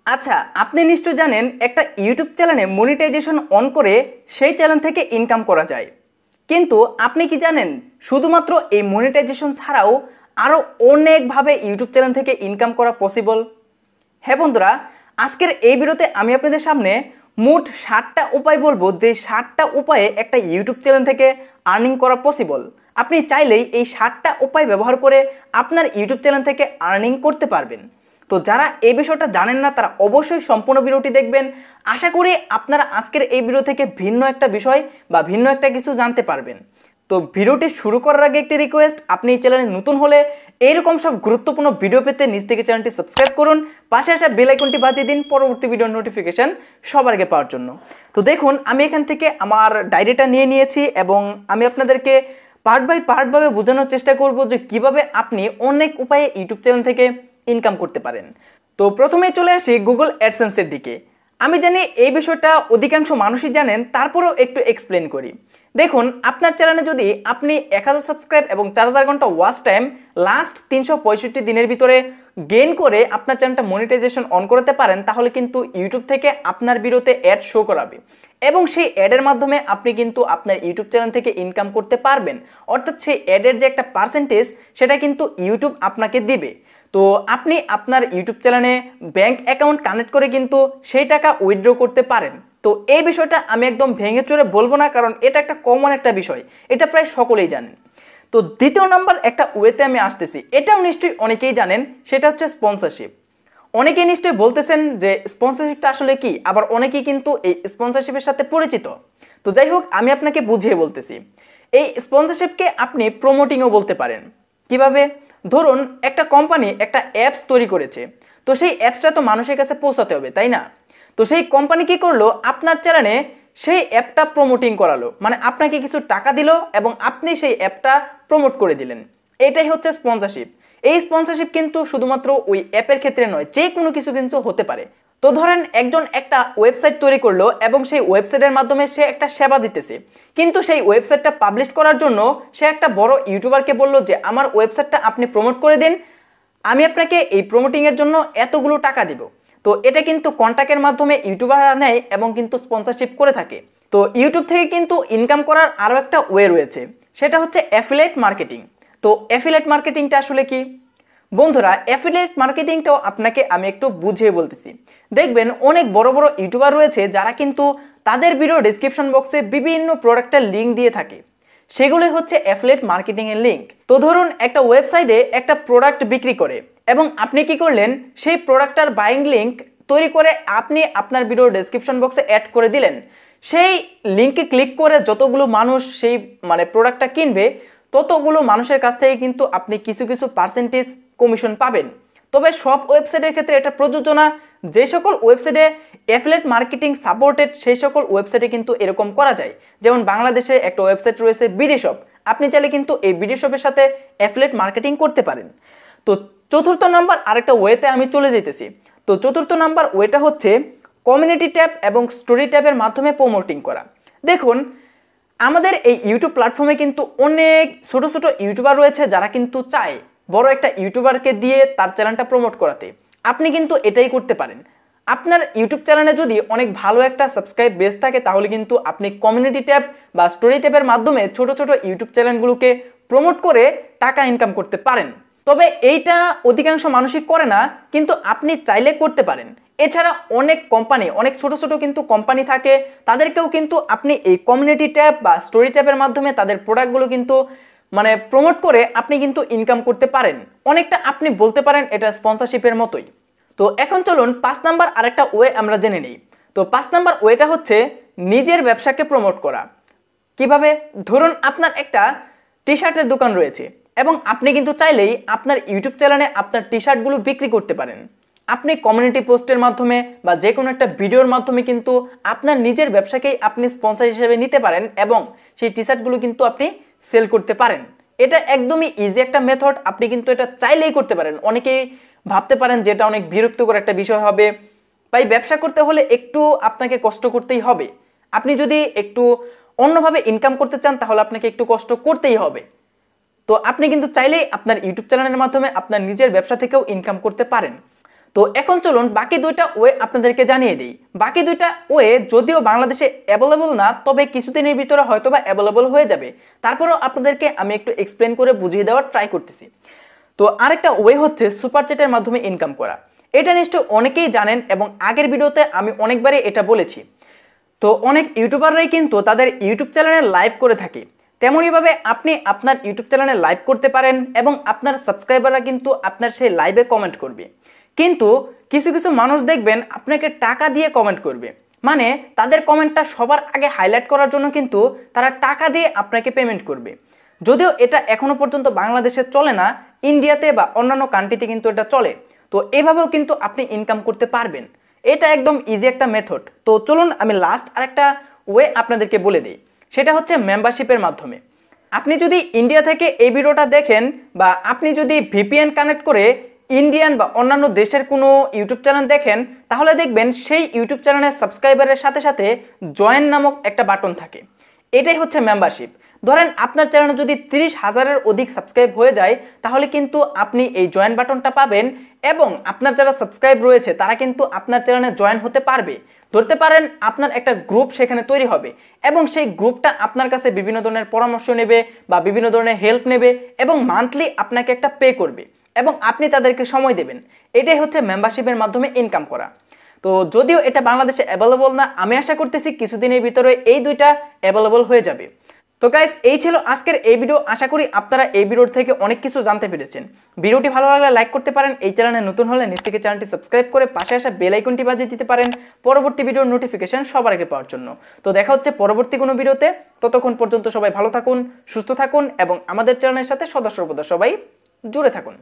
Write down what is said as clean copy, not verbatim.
আচ্ছা, আপনি নিশ্চয় জানেন একটা ইউটিউব চ্যানেলে মনিটাইজেশন অন করে সেই চ্যানেল থেকে ইনকাম করা যায়। কিন্তু আপনি কি জানেন শুধুমাত্র এই মনিটাইজেশন ছাড়াও আরও অনেকভাবে ইউটিউব চ্যানেল থেকে ইনকাম করা পসিবল? হ্যাঁ বন্ধুরা, আজকের এই ভিডিওতে আমি আপনাদের সামনে মোট 60টা উপায় বলবো, যে 60টা উপায়ে একটা ইউটিউব চ্যানেল থেকে আর্নিং করা পসিবল। আপনি চাইলেই এই 60টা উপায় ব্যবহার করে আপনার ইউটিউব চ্যানেল থেকে আর্নিং করতে পারবেন। তো যারা এই বিষয়টা জানেন না তারা অবশ্যই সম্পূর্ণ ভিডিওটি দেখবেন। আশা করি আপনারা আজকের এই ভিডিও থেকে ভিন্ন একটা বিষয় বা ভিন্ন একটা কিছু জানতে পারবেন। তো ভিডিওটি শুরু করার আগে একটি রিকোয়েস্ট, আপনি এই চ্যানেলে নতুন হলে এইরকম সব গুরুত্বপূর্ণ ভিডিও পেতে নিচ থেকে চ্যানেলটি সাবস্ক্রাইব করুন, পাশে আসা বেল আইকনটি বাজিয়ে দিন পরবর্তী ভিডিওর নোটিফিকেশন সবার আগে পাওয়ার জন্য। তো দেখুন, আমি এখান থেকে আমার ডায়েরিটা নিয়ে নিয়েছি এবং আমি আপনাদেরকে পার্ট বাই পার্টভাবে বোঝানোর চেষ্টা করব যে কিভাবে আপনি অনেক উপায়ে ইউটিউব চ্যানেল থেকে ইনকাম করতে পারেন। তো প্রথমেই চলে আসি গুগল অ্যাডসেন্সের দিকে। আমি জানি এই বিষয়টা অধিকাংশ মানুষই জানেন, তারপরেও একটু এক্সপ্লেন করি। দেখুন, আপনার চ্যানেলে যদি আপনি 1000 সাবস্ক্রাইব এবং 4000 ঘন্টা ওয়াচ টাইম লাস্ট 365 দিনের ভিতরে গেইন করে আপনার চ্যানেলটা মনিটাইজেশন অন করতে পারেন, তাহলে কিন্তু ইউটিউব থেকে আপনার ভিডিওতে অ্যাড শো করাবে এবং সেই অ্যাডের মাধ্যমে আপনি কিন্তু আপনার ইউটিউব চ্যানেল থেকে ইনকাম করতে পারবেন। অর্থাৎ সেই অ্যাডের যে একটা পার্সেন্টেজ সেটা কিন্তু ইউটিউব আপনাকে দিবে। তো আপনি আপনার ইউটিউব চ্যানেলে ব্যাংক অ্যাকাউন্ট কানেক্ট করে কিন্তু সেই টাকা উইথড্র করতে পারেন। তো এই বিষয়টা আমি একদম ভেঙে চড়ে বলবো না, কারণ এটা একটা কমন একটা বিষয়, এটা প্রায় সকলেই জানেন। তো দ্বিতীয় নাম্বার একটা ওয়েতে আমি আসতেছি, এটাও নিশ্চয়ই অনেকেই জানেন, সেটা হচ্ছে স্পন্সরশিপ। অনেকেই নিশ্চয়ই বলতেছেন যে স্পন্সরশিপটা আসলে কি, আবার অনেকেই কিন্তু এই স্পন্সরশিপের সাথে পরিচিত। তো যাই হোক, আমি আপনাকে বুঝিয়ে বলতেছি। এই স্পন্সরশিপকে আপনি প্রমোটিংও বলতে পারেন। কিভাবে? ধরুন, একটা কোম্পানি একটা অ্যাপস তৈরি করেছে, তো সেই অ্যাপসটা তো মানুষের কাছে পৌঁছাতে হবে, তাই না? তো সেই কোম্পানি কি করলো, আপনার চ্যানেলে সেই অ্যাপটা প্রমোটিং করালো, মানে আপনাকে কিছু টাকা দিল এবং আপনি সেই অ্যাপটা প্রমোট করে দিলেন। এটাই হচ্ছে স্পন্সরশিপ। এই স্পন্সরশিপ কিন্তু শুধুমাত্র ওই অ্যাপের ক্ষেত্রে নয়, যে কোনো কিছু কিন্তু হতে পারে। তো ধরেন একজন একটা ওয়েবসাইট তৈরি করলো এবং সেই ওয়েবসাইটের মাধ্যমে সে একটা সেবা দিতেছে, কিন্তু সেই ওয়েবসাইটটা পাবলিশ করার জন্য সে একটা বড় ইউটিউবারকে বললো যে আমার ওয়েবসাইটটা আপনি প্রমোট করে দিন, আমি আপনাকে এই প্রমোটিংয়ের জন্য এতগুলো টাকা দিব। তো এটা কিন্তু কন্ট্যাক্টের মাধ্যমে ইউটিউবাররা নেয় এবং কিন্তু স্পন্সরশিপ করে থাকে। তো ইউটিউব থেকে কিন্তু ইনকাম করার আরও একটা ওয়ে রয়েছে, সেটা হচ্ছে অ্যাফিলিয়েট মার্কেটিং। তো অ্যাফিলিয়েট মার্কেটিংটা আসলে কি বন্ধুরা? অ্যাফিলিয়েট মার্কেটিংটাও আপনাকে আমি একটু বুঝিয়ে বলতেছি। দেখবেন অনেক বড় বড় ইউটিউবার রয়েছে যারা কিন্তু তাদের ভিডিও ডেসক্রিপশন বক্সে বিভিন্ন প্রোডাক্টের লিঙ্ক দিয়ে থাকে, সেগুলোই হচ্ছে অ্যাফিলিয়েট মার্কেটিং এর লিঙ্ক। তো ধরুন একটা ওয়েবসাইটে একটা প্রোডাক্ট বিক্রি করে এবং আপনি কি করলেন, সেই প্রোডাক্টটার বাইং লিঙ্ক তৈরি করে আপনি আপনার ভিডিও ডেসক্রিপশন বক্সে অ্যাড করে দিলেন। সেই লিঙ্কে ক্লিক করে যতগুলো মানুষ সেই প্রোডাক্টটা কিনবে, ততগুলো মানুষের কাছ থেকে কিন্তু আপনি কিছু কিছু পার্সেন্টেজ কমিশন পাবেন। তবে সব ওয়েবসাইটের ক্ষেত্রে এটা প্রযোজ্য না। যে সকল ওয়েবসাইটে অ্যাফিলিয়েট মার্কেটিং সাপোর্টেড, সেই সকল ওয়েবসাইটে কিন্তু এরকম করা যায়। যেমন বাংলাদেশে একটা ওয়েবসাইট রয়েছে বিডি শপ, আপনি চাইলে কিন্তু এই বিডি শপের সাথে অ্যাফিলিয়েট মার্কেটিং করতে পারেন। তো চতুর্থ নাম্বার আরেকটা ওয়েতে আমি চলে যেতেছি। তো চতুর্থ নাম্বার ওয়েটা হচ্ছে কমিউনিটি ট্যাব এবং স্টোরি ট্যাবের মাধ্যমে প্রমোটিং করা। দেখুন, আমাদের এই ইউটিউব প্ল্যাটফর্মে কিন্তু অনেক ছোট ছোট ইউটিউবার রয়েছে যারা কিন্তু চায় বড় একটা ইউটিউবারকে দিয়ে তার চ্যানেলটা প্রমোট করাতে। আপনি কিন্তু এটাই করতে পারেন। আপনার ইউটিউব চ্যানেলে যদি অনেক ভালো একটা সাবস্ক্রাইব বেস থাকে, তাহলে কিন্তু আপনি কমিউনিটি ট্যাব বা স্টোরি ট্যাবের মাধ্যমে ছোট ছোট ইউটিউব চ্যানেলগুলোকে প্রমোট করে টাকা ইনকাম করতে পারেন। তবে এইটা অধিকাংশ মানুষই করে না, কিন্তু আপনি চাইলে করতে পারেন। এছাড়া অনেক কোম্পানি, অনেক ছোট ছোট কিন্তু কোম্পানি থাকে, তাদেরকেও কিন্তু আপনি এই কমিউনিটি ট্যাব বা স্টোরি ট্যাবের মাধ্যমে তাদের প্রোডাক্টগুলো কিন্তু প্রমোট করে আপনি কিন্তু ইনকাম করতে পারেন। অনেকটা আপনি বলতে পারেন এটা স্পন্সরশিপের মতোই। তো এখন চলুন 5 নাম্বার আরেকটা ওয়ে আমরা জেনে নিই। তো 5 নাম্বার ওয়েটা হচ্ছে নিজের ব্যবসাকে প্রমোট করা। কিভাবে? ধরুন আপনার একটা টি শার্টের দোকান রয়েছে এবং আপনি কিন্তু চাইলেই আপনার ইউটিউব চ্যানেলে আপনার টি শার্টগুলো বিক্রি করতে পারেন। আপনি কমিউনিটি পোস্টের মাধ্যমে বা যে কোনো একটা ভিডিওর মাধ্যমে কিন্তু আপনার নিজের ব্যবসাকেই আপনি স্পন্সর হিসেবে নিতে পারেন এবং সেই টি শার্টগুলো কিন্তু আপনি সেল করতে পারেন। এটা একদমই ইজি একটা মেথড, আপনি কিন্তু এটা চাইলেই করতে পারেন। অনেকেই ভাবতে পারেন যে এটা অনেক বিরক্তিকর একটা বিষয় হবে, তাই ব্যবসা করতে হলে একটু আপনাকে কষ্ট করতেই হবে। আপনি যদি একটু অন্যভাবে ইনকাম করতে চান তাহলে আপনাকে একটু কষ্ট করতেই হবে। তো আপনি কিন্তু চাইলেই আপনার ইউটিউব চ্যানেলের মাধ্যমে আপনার নিজের ব্যবসা থেকেও ইনকাম করতে পারেন। তো এখন চলুন বাকি দুইটা ওয়ে আপনাদেরকে জানিয়ে দিই। বাকি দুইটা ওয়ে যদিও বাংলাদেশে অ্যাভেলেবল না, তবে কিছুদিনের ভিতরে হয়তো বা অ্যাভেলেবল হয়ে যাবে। তারপরেও আপনাদেরকে আমি একটু এক্সপ্লেন করে বুঝিয়ে দেওয়ার ট্রাই করতেছি। তো আরেকটা ওয়ে হচ্ছে সুপার চ্যাটের মাধ্যমে ইনকাম করা। এটা নিশ্চয়ই অনেকেই জানেন এবং আগের ভিডিওতে আমি অনেকবারই এটা বলেছি। তো অনেক ইউটিউবাররাই কিন্তু তাদের ইউটিউব চ্যানেলে লাইভ করে থাকে। তেমনইভাবে আপনি আপনার ইউটিউব চ্যানেলে লাইভ করতে পারেন এবং আপনার সাবস্ক্রাইবাররা কিন্তু আপনার সেই লাইভে কমেন্ট করবে। কিন্তু কিছু কিছু মানুষ দেখবেন আপনাকে টাকা দিয়ে কমেন্ট করবে, মানে তাদের কমেন্টটা সবার আগে হাইলাইট করার জন্য কিন্তু তারা টাকা দিয়ে আপনাকে পেমেন্ট করবে। যদিও এটা এখনো পর্যন্ত বাংলাদেশে চলে না, ইন্ডিয়াতে বা অন্যান্য কান্ট্রিতে কিন্তু এটা চলে। তো এভাবেও কিন্তু আপনি ইনকাম করতে পারবেন। এটা একদম ইজি একটা মেথড। তো চলুন আমি লাস্ট আরেকটা ওয়ে আপনাদেরকে বলে দিই, সেটা হচ্ছে মেম্বারশিপের মাধ্যমে। আপনি যদি ইন্ডিয়া থেকে এই ভিডিওটা দেখেন বা আপনি যদি ভিপিএন কানেক্ট করে ইন্ডিয়ান বা অন্যান্য দেশের কোনো ইউটিউব চ্যানেল দেখেন, তাহলে দেখবেন সেই ইউটিউব চ্যানেলের সাবস্ক্রাইবারের সাথে সাথে জয়েন নামক একটা বাটন থাকে। এটাই হচ্ছে মেম্বারশিপ। ধরেন আপনার চ্যানেলে যদি 30,000-এর অধিক সাবস্ক্রাইব হয়ে যায়, তাহলে কিন্তু আপনি এই জয়েন বাটনটা পাবেন এবং আপনার যারা সাবস্ক্রাইব রয়েছে তারা কিন্তু আপনার চ্যানেলে জয়েন হতে পারবে। ধরতে পারেন আপনার একটা গ্রুপ সেখানে তৈরি হবে এবং সেই গ্রুপটা আপনার কাছে বিভিন্ন ধরনের পরামর্শ নেবে বা বিভিন্ন ধরনের হেল্প নেবে এবং মান্থলি আপনাকে একটা পে করবে এবং আপনি তাদেরকে সময় দেবেন। এটাই হচ্ছে মেম্বারশিপের মাধ্যমে ইনকাম করা। তো যদিও এটা বাংলাদেশে অ্যাভেলেবল না, আমি আশা করতেছি কিছুদিনের ভিতরে এই দুইটা অ্যাভেলেবল হয়ে যাবে। তো গাইস, এই ছিল আজকের এই ভিডিও। আশা করি আপনারা এই ভিডিও থেকে অনেক কিছু জানতে পেরেছেন। ভিডিওটি ভালো লাগলে লাইক করতে পারেন, এই চ্যানেলে নতুন হলে নিচ থেকে চ্যানেলটি সাবস্ক্রাইব করে পাশে আসা বেল আইকনটি বাজিয়ে দিতে পারেন পরবর্তী ভিডিওর নোটিফিকেশন সবার আগে পাওয়ার জন্য। তো দেখা হচ্ছে পরবর্তী কোনো ভিডিওতে। ততক্ষণ পর্যন্ত সবাই ভালো থাকুন, সুস্থ থাকুন এবং আমাদের চ্যানেলের সাথে সদা সর্বদা সবাই জুড়ে থাকুন।